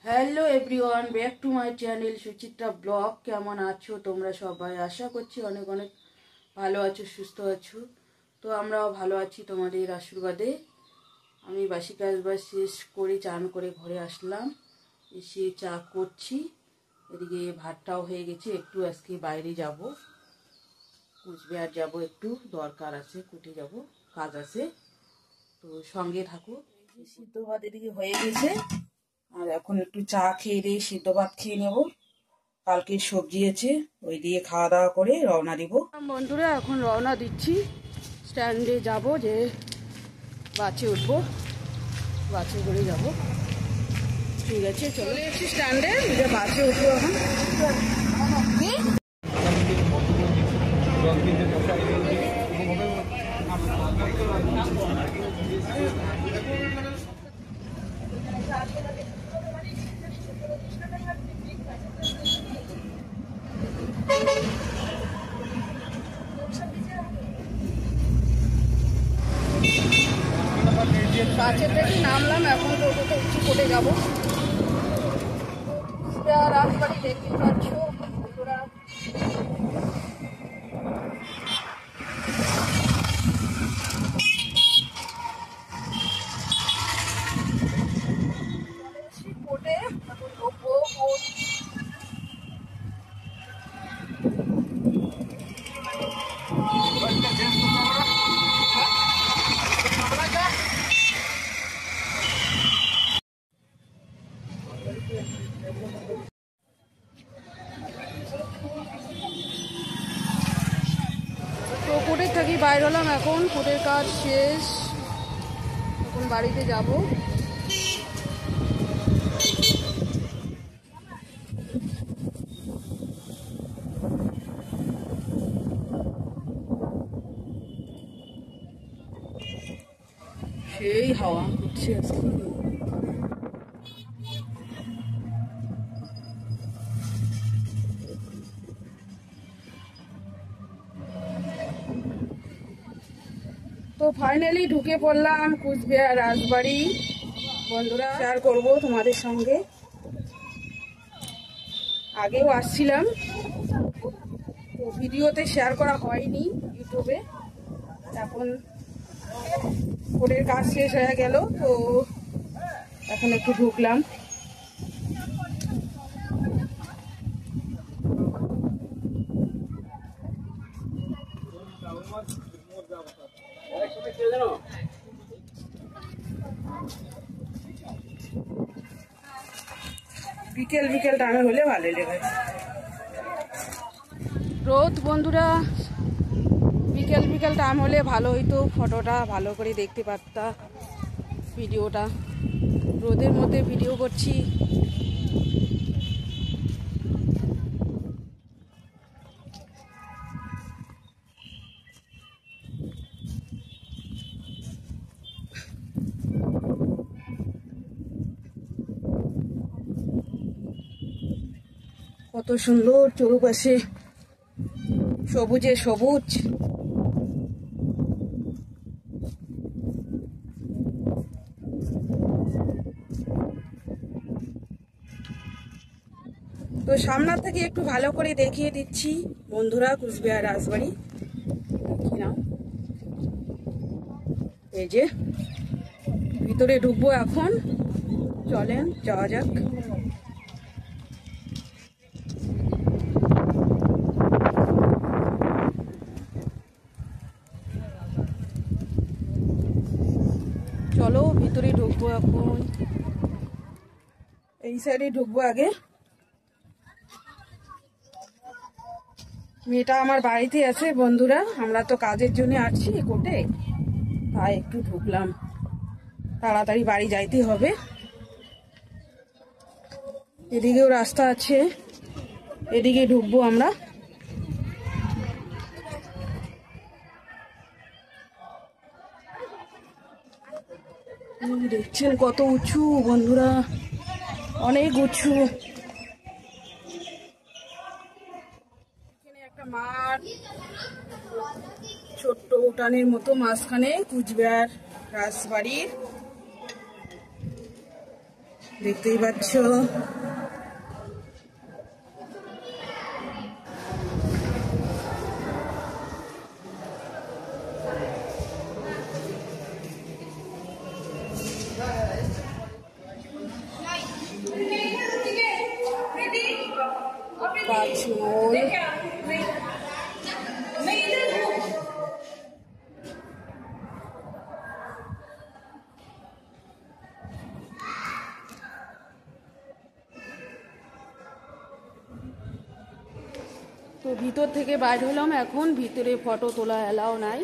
Hello everyone, back to my channel Suchitra blog. কেমন আছো তোমরা সবাই? আশা করছি অনেক অনেক ভালো আছো, সুস্থ আছো। তো আমরাও ভালো আছি তোমাদের আশীর্বাদে। আমি বাসি কাজবাজ শেষ করে চান করে ঘরে আসলাম, এসে চা করছি। এদিকে ভাতটাও হয়ে গেছে। একটু আজকে বাইরে যাব, কুচবিহার যাব, একটু দরকার আছে, কুটে যাব, কাজ আছে। তো সঙ্গে থাকো। সিদ্ধ ভাত এদিকে হয়ে গেছে, আর এখন একটু চা খেয়ে দিয়ে সিদ্ধ ভাত খেয়ে নেব। কালকে সবজি আছে, ওই দিয়ে খাওয়া দাওয়া করে রওনা দিব। বন্ধুরা এখন রওনা দিচ্ছি, স্ট্যান্ডে যাব, যে বাসে উঠবো, বাসে করে যাব। ঠিক আছে, চলে এসেছি স্ট্যান্ডে, যে বাসে উঠবো এখন। বাসের থেকে নামলাম, এখন টোটোতে উঠছি, কোটে যাবো। রাজবাড়ি দেখতে পাচ্ছ বন্ধুরা। কোটে এখন ঢুকবো। তো কোর্টের থেকে বাইর হলাম, এখন কোর্টের কাজ শেষ, এখন বাড়িতে যাব। সেই হাওয়া হচ্ছে আজকে। তো ফাইনালি ঢুকে পড়লাম কুচবিহার রাজবাড়ি। বন্ধুরা, শেয়ার করবো তোমাদের সঙ্গে। আগেও আসছিলাম, তো ভিডিওতে শেয়ার করা হয়নি ইউটিউবে। এখন কোর্টের কাজ শেষ হয়ে গেল, তো এখন একটু ঢুকলাম। বিকেল বিকেল টাইমে হলে ভালো লেগে। রোদ বন্ধুরা, বিকেল বিকেল টাইম হলে ভালো হইতো, ফটোটা ভালো করে দেখতে পারতা। ভিডিওটা রোদের মধ্যে ভিডিও করছি। কত সুন্দর চৌপাশে সবুজে সবুজ। তো সামনে থেকে একটু ভালো করে দেখিয়ে দিচ্ছি বন্ধুরা কুচবিহার রাজবাড়ি। দেখিলাম, এই যে ভিতরে ঢুকবো এখন, চলেন যাওয়া যাক। চলো ভিতরে ঢুকবো এখন, এই সাইডে ঢুকবো আগে। মেয়েটা আমার বাড়িতে আছে বন্ধুরা, আমরা তো কাজের জন্য আসছি কোর্টে, তাই একটু ঢুকলাম, তাড়াতাড়ি বাড়ি যাইতে হবে। এদিকেও রাস্তা আছে, এদিকে ঢুকবো আমরা। দেখছেন কত উঁচু বন্ধুরা, অনেক উঁচু। এখানে একটা মাঠ, ছোট্ট উঠানের মতো, মাঝখানে কুচবিহার রাজবাড়ির দেখতেই পাচ্ছ। কাঁচমোল, তো ভিতর থেকে বাইর হলাম। এখন ভিতরে ফটো তোলা এলাও নাই,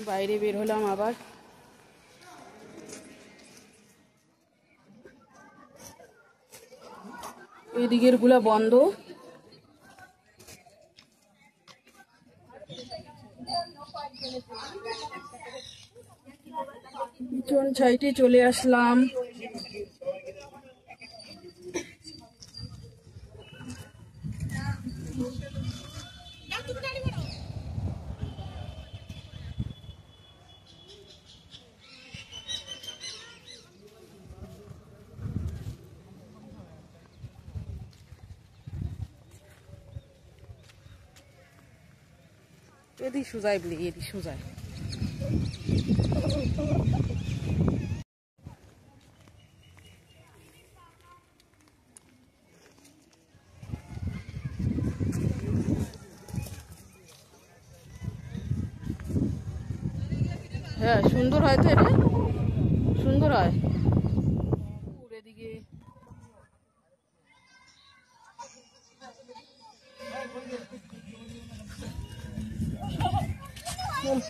বাইরে বের হলাম আবার। এদিকের গুলা বন্ধ। পিছন সাইডে চলে আসলাম। এদি সুজাই বলি, এদি সুজাই। হ্যাঁ সুন্দর হয় তো, এটা সুন্দর হয়। এদিকে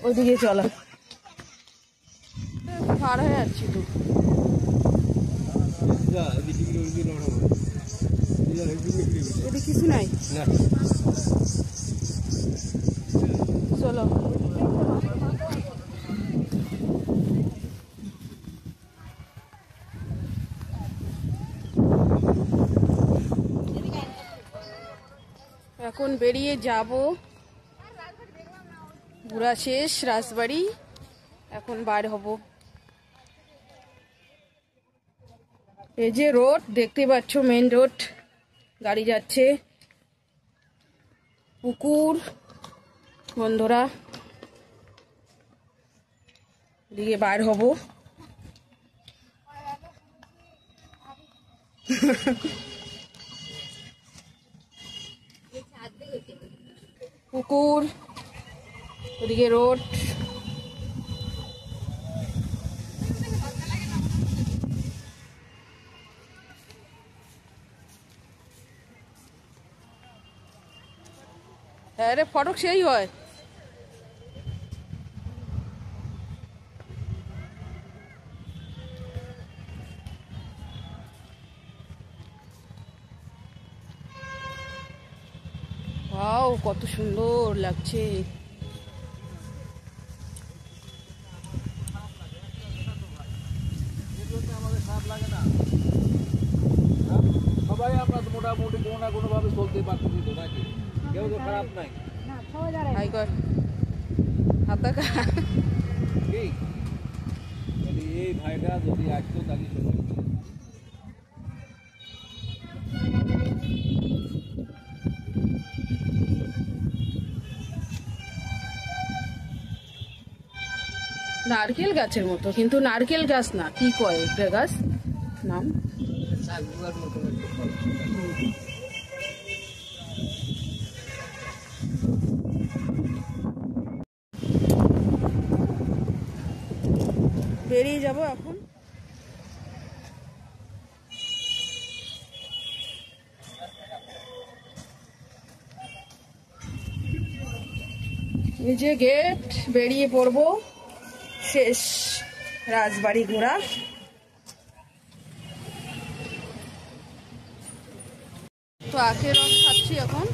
ওইদিকে চলো, পার হয়ে যাচ্ছি তো। এদিকে কিছু নাই, চলো। এখন বেরিয়ে যাব, ঘোরা শেষ রাজবাড়ি, এখন বার হব। এই যে রোড দেখতে পাচ্ছ, মেন রোড, গাড়ি যাচ্ছে। পুকুর, বন্ধুরা দিকে বার হব। পুকুর, ওদিকে রোড। হ্যাঁ রে, ফটক সেই হয়। ওয়াও, কত সুন্দর লাগছে। সবাই আমরা তো মোটামুটি কোনো না কোনো ভাবে চলতে পারতেছি তো নাকি, কেউ তো খারাপ নাই। এই ভাইটা যদি আসতো তাহলে নারকেল গাছের মতো, কিন্তু নারকেল গাছ না, কি কয় একটা গাছ নাম, বেরিয়ে যাব এখন। এই যে গেট, বেরিয়ে পড়বো, শেষ রাজবাড়ি ঘোরা। তো আখের রস খাচ্ছি এখন।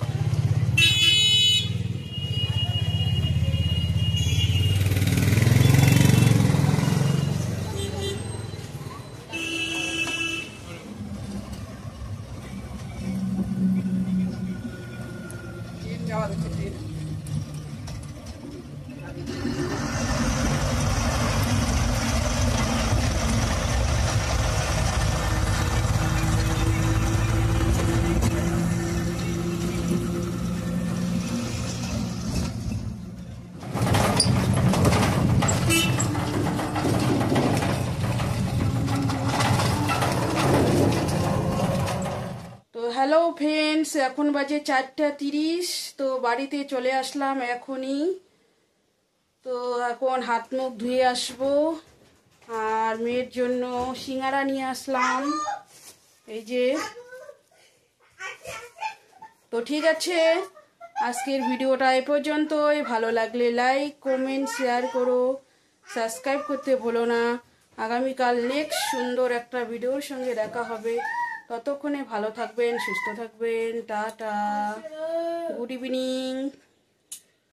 হ্যালো ফ্রেন্ডস, এখন বাজে 4:30। তো বাড়িতে চলে আসলাম এখনই। তো এখন হাত মুখ ধুয়ে আসবো। আর মেয়ের জন্য সিঙ্গারা নিয়ে আসলাম, এই যে। তো ঠিক আছে, আজকের ভিডিওটা এ পর্যন্তই। ভালো লাগলে লাইক, কমেন্ট, শেয়ার করো, সাবস্ক্রাইব করতে ভুলো না। আগামীকাল নেক্সট সুন্দর একটা ভিডিওর সঙ্গে দেখা হবে। ততক্ষণে ভালো থাকবেন, সুস্থ থাকবেন। Tata, good evening.